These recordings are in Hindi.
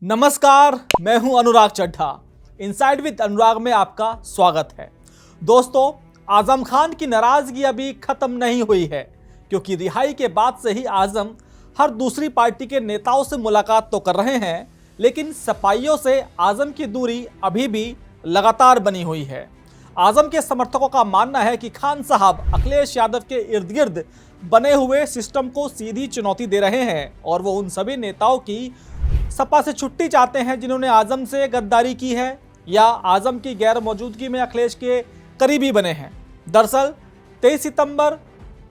नमस्कार, मैं हूं अनुराग चड्ढा। इनसाइड विद अनुराग में आपका स्वागत है। दोस्तों, आजम खान की नाराजगी अभी खत्म नहीं हुई है, क्योंकि रिहाई के बाद से ही आजम हर दूसरी पार्टी के नेताओं से मुलाकात तो कर रहे हैं, लेकिन सपाइयों से आजम की दूरी अभी भी लगातार बनी हुई है। आजम के समर्थकों का मानना है कि खान साहब अखिलेश यादव के इर्द गिर्द बने हुए सिस्टम को सीधी चुनौती दे रहे हैं और वो उन सभी नेताओं की सपा से छुट्टी चाहते हैं जिन्होंने आजम से गद्दारी की है या आजम की गैर मौजूदगी में अखिलेश के करीबी बने हैं। दरअसल 23 सितंबर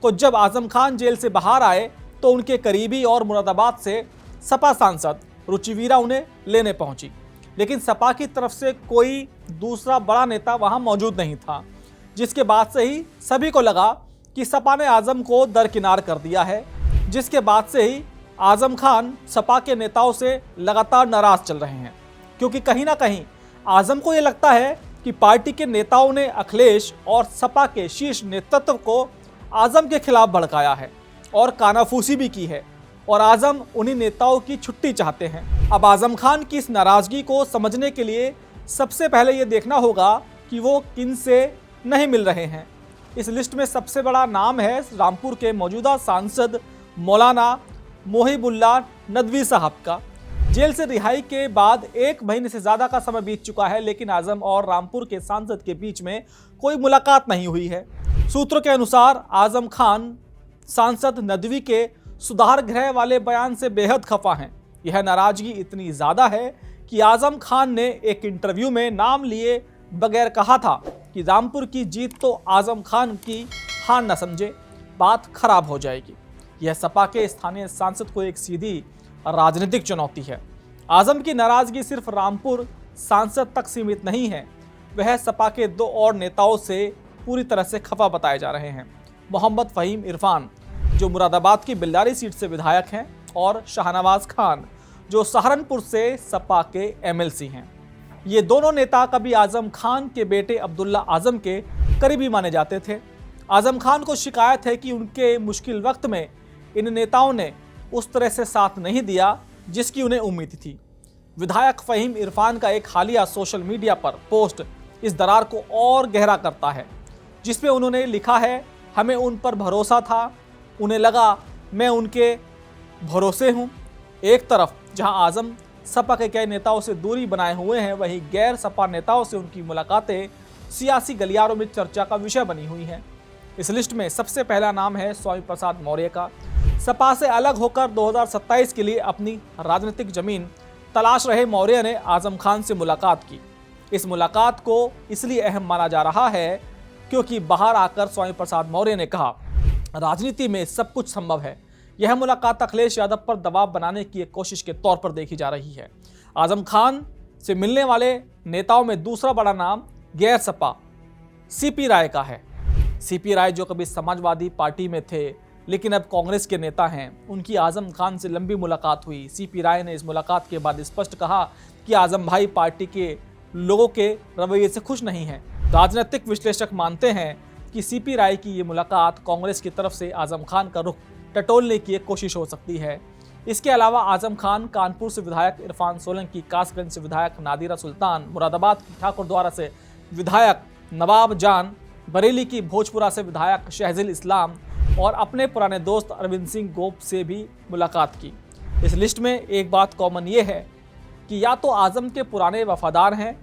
को जब आजम खान जेल से बाहर आए तो उनके करीबी और मुरादाबाद से सपा सांसद रुचिवीरा उन्हें लेने पहुंची, लेकिन सपा की तरफ से कोई दूसरा बड़ा नेता वहां मौजूद नहीं था, जिसके बाद से ही सभी को लगा कि सपा ने आजम को दरकिनार कर दिया है। जिसके बाद से ही आजम खान सपा के नेताओं से लगातार नाराज चल रहे हैं, क्योंकि कहीं ना कहीं आजम को ये लगता है कि पार्टी के नेताओं ने अखिलेश और सपा के शीर्ष नेतृत्व को आजम के खिलाफ भड़काया है और कानाफूसी भी की है और आजम उन्हीं नेताओं की छुट्टी चाहते हैं। अब आजम खान की इस नाराजगी को समझने के लिए सबसे पहले ये देखना होगा कि वो किन से नहीं मिल रहे हैं। इस लिस्ट में सबसे बड़ा नाम है रामपुर के मौजूदा सांसद मौलाना मोहिबुल्लाह नदवी साहब का। जेल से रिहाई के बाद 1 महीने से ज़्यादा का समय बीत चुका है, लेकिन आजम और रामपुर के सांसद के बीच में कोई मुलाकात नहीं हुई है। सूत्रों के अनुसार आजम खान सांसद नदवी के सुधार गृह वाले बयान से बेहद खफा हैं। यह नाराजगी इतनी ज़्यादा है कि आजम खान ने एक इंटरव्यू में नाम लिए बगैर कहा था कि रामपुर की जीत तो आजम खान की हार न समझे, बात खराब हो जाएगी। यह सपा के स्थानीय सांसद को एक सीधी राजनीतिक चुनौती है। आजम की नाराजगी सिर्फ रामपुर सांसद तक सीमित नहीं है, वह सपा के 2 और नेताओं से पूरी तरह से खफा बताए जा रहे हैं। मोहम्मद फ़हीम इरफान, जो मुरादाबाद की बिल्लारी सीट से विधायक हैं, और शाहनवाज खान, जो सहारनपुर से सपा के एमएलसी हैं। ये दोनों नेता कभी आजम खान के बेटे अब्दुल्ला आजम के करीबी माने जाते थे। आजम खान को शिकायत है कि उनके मुश्किल वक्त में इन नेताओं ने उस तरह से साथ नहीं दिया जिसकी उन्हें उम्मीद थी। विधायक फ़हीम इरफान का एक हालिया सोशल मीडिया पर पोस्ट इस दरार को और गहरा करता है, जिसमें उन्होंने लिखा है, हमें उन पर भरोसा था, उन्हें लगा मैं उनके भरोसे हूँ। एक तरफ जहां आजम सपा के कई नेताओं से दूरी बनाए हुए हैं, वहीं गैर सपा नेताओं से उनकी मुलाकातें सियासी गलियारों में चर्चा का विषय बनी हुई हैं। इस लिस्ट में सबसे पहला नाम है स्वामी प्रसाद मौर्य का। सपा से अलग होकर 2027 के लिए अपनी राजनीतिक जमीन तलाश रहे मौर्य ने आजम खान से मुलाकात की। इस मुलाकात को इसलिए अहम माना जा रहा है क्योंकि बाहर आकर स्वामी प्रसाद मौर्य ने कहा, राजनीति में सब कुछ संभव है। यह मुलाकात अखिलेश यादव पर दबाव बनाने की एक कोशिश के तौर पर देखी जा रही है। आजम खान से मिलने वाले नेताओं में दूसरा बड़ा नाम गैर सपा सीपी राय का है। सीपी राय, जो कभी समाजवादी पार्टी में थे लेकिन अब कांग्रेस के नेता हैं, उनकी आजम खान से लंबी मुलाकात हुई। सीपी राय ने इस मुलाकात के बाद स्पष्ट कहा कि आजम भाई पार्टी के लोगों के रवैये से खुश नहीं हैं। राजनीतिक विश्लेषक मानते हैं कि सीपी राय की ये मुलाकात कांग्रेस की तरफ से आजम खान का रुख टटोलने की एक कोशिश हो सकती है। इसके अलावा आजम खान कानपुर से विधायक इरफान सोलंकी, कासगंज से विधायक नादिरा सुल्तान, मुरादाबाद की ठाकुरद्वारा से विधायक नवाब जान, बरेली की भोजपुरा से विधायक शहजिल इस्लाम और अपने पुराने दोस्त अरविंद सिंह गोप से भी मुलाकात की। इस लिस्ट में एक बात कॉमन ये है कि या तो आजम के पुराने वफादार हैं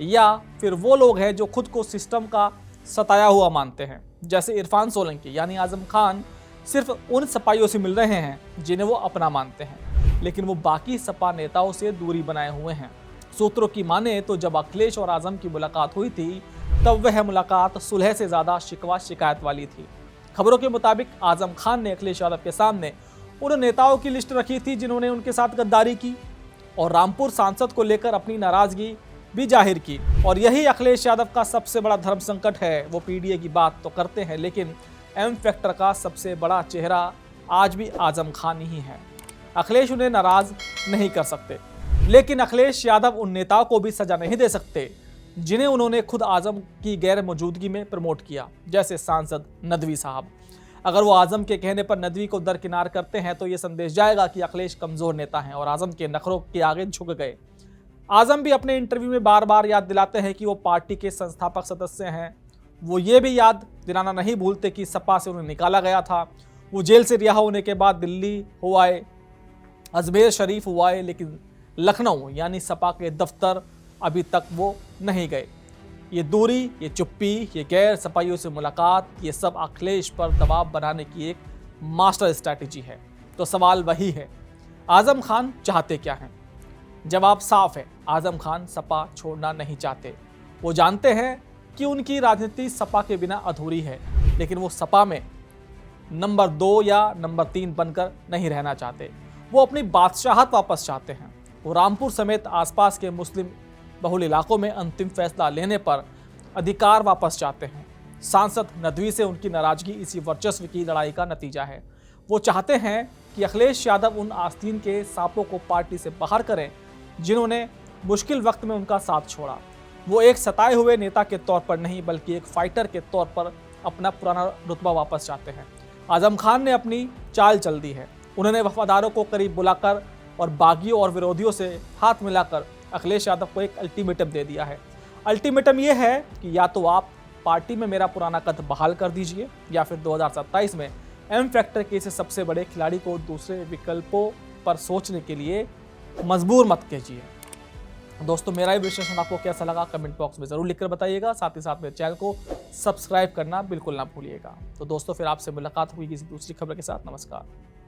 या फिर वो लोग हैं जो खुद को सिस्टम का सताया हुआ मानते हैं, जैसे इरफान सोलंकी। यानी आजम खान सिर्फ उन सपाइयों से मिल रहे हैं जिन्हें वो अपना मानते हैं, लेकिन वो बाकी सपा नेताओं से दूरी बनाए हुए हैं। सूत्रों की माने तो जब अखिलेश और आजम की मुलाकात हुई थी तब वह मुलाकात सुलह से ज़्यादा शिकवा शिकायत वाली थी। खबरों के मुताबिक आजम खान ने अखिलेश यादव के सामने उन नेताओं की लिस्ट रखी थी जिन्होंने उनके साथ गद्दारी की और रामपुर सांसद को लेकर अपनी नाराजगी भी जाहिर की। और यही अखिलेश यादव का सबसे बड़ा धर्म संकट है। वो पीडीए की बात तो करते हैं, लेकिन एम फैक्टर का सबसे बड़ा चेहरा आज भी आजम खान ही है। अखिलेश उन्हें नाराज नहीं कर सकते, लेकिन अखिलेश यादव उन नेताओं को भी सजा नहीं दे सकते जिन्हें उन्होंने खुद आजम की गैर मौजूदगी में प्रमोट किया, जैसे सांसद नदवी साहब। अगर वो आजम के कहने पर नदवी को दरकिनार करते हैं तो ये संदेश जाएगा कि अखिलेश कमजोर नेता हैं और आजम के नखरों के आगे झुक गए। आजम भी अपने इंटरव्यू में बार बार याद दिलाते हैं कि वो पार्टी के संस्थापक सदस्य हैं। वो ये भी याद दिलाना नहीं भूलते कि सपा से उन्हें निकाला गया था। वो जेल से रिहा होने के बाद दिल्ली हो आए, अजमेर शरीफ हो आए, लेकिन लखनऊ यानी सपा के दफ्तर अभी तक वो नहीं गए। ये दूरी, ये चुप्पी, ये गैर सपाइयों से मुलाकात, ये सब अखिलेश पर दबाव बनाने की एक मास्टर स्ट्रैटेजी है। तो सवाल वही है, आजम खान चाहते क्या हैं? जवाब साफ है, आजम खान सपा छोड़ना नहीं चाहते। वो जानते हैं कि उनकी राजनीति सपा के बिना अधूरी है, लेकिन वो सपा में नंबर 2 या नंबर 3 बनकर नहीं रहना चाहते। वो अपनी बादशाहत वापस चाहते हैं। वो रामपुर समेत आसपास के मुस्लिम बहुल इलाकों में अंतिम फैसला लेने पर अधिकार वापस चाहते हैं। सांसद नदवी से उनकी नाराजगी इसी वर्चस्व की लड़ाई का नतीजा है। वो चाहते हैं कि अखिलेश यादव उन आस्तीन के सांपों को पार्टी से बाहर करें जिन्होंने मुश्किल वक्त में उनका साथ छोड़ा। वो एक सताए हुए नेता के तौर पर नहीं बल्कि एक फाइटर के तौर पर अपना पुराना रुतबा वापस चाहते हैं। आजम खान ने अपनी चाल चल दी है। उन्होंने वफादारों को करीब बुलाकर और बागियों और विरोधियों से हाथ मिलाकर अखिलेश यादव को एक अल्टीमेटम दे दिया है। अल्टीमेटम यह है कि या तो आप पार्टी में मेरा पुराना कद बहाल कर दीजिए या फिर 2027 में एम फैक्टर के इस सबसे बड़े खिलाड़ी को दूसरे विकल्पों पर सोचने के लिए मजबूर मत कीजिए। दोस्तों, मेरा ये विश्लेषण आपको कैसा लगा कमेंट बॉक्स में जरूर लिखकर बताइएगा। साथ ही साथ मेरे चैनल को सब्सक्राइब करना बिल्कुल ना भूलिएगा। तो दोस्तों, फिर आपसे मुलाकात हुई किसी दूसरी खबर के साथ। नमस्कार।